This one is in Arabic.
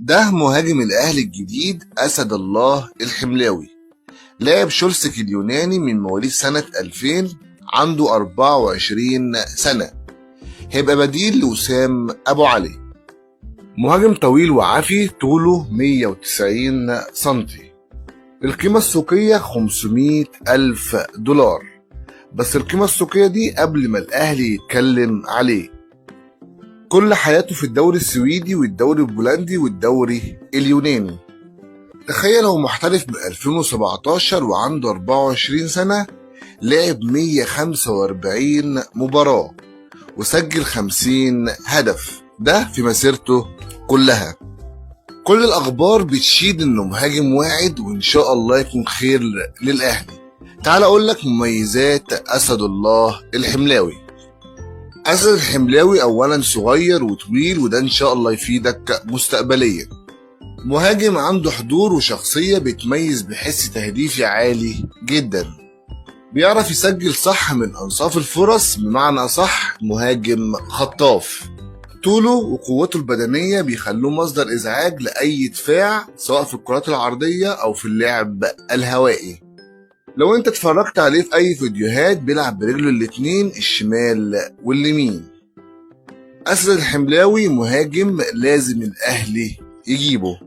ده مهاجم الأهلي الجديد أسد الله الحملاوي. لاعب شولسك اليوناني من مواليد سنة 2000، عنده 24 سنة. هيبقى بديل لوسام أبو علي. مهاجم طويل وعافي، طوله 190 سنتي. القيمة السوقية 500 ألف دولار، بس القيمة السوقية دي قبل ما الأهلي يتكلم عليه. كل حياته في الدوري السويدي والدوري البولندي والدوري اليوناني. تخيل هو محترف من 2017 وعنده 24 سنة، لعب 145 مباراة وسجل 50 هدف، ده في مسيرته كلها. كل الأخبار بتشيد إنه مهاجم واعد وإن شاء الله يكون خير للأهلي. تعال أقول لك مميزات أسد الله الحملاوي. أسد الحملاوي أولا صغير وطويل، وده إن شاء الله يفيدك مستقبليا. مهاجم عنده حضور وشخصية، بيتميز بحس تهديفي عالي جدا. بيعرف يسجل صح من أنصاف الفرص، بمعنى صح مهاجم خطاف. طوله وقوته البدنية بيخلوه مصدر إزعاج لأي دفاع، سواء في الكرات العرضية أو في اللعب الهوائي. لو انت اتفرجت عليه في اي فيديوهات، بيلعب برجله الاتنين الشمال واليمين. اسد الحملاوي مهاجم لازم الاهلي يجيبه.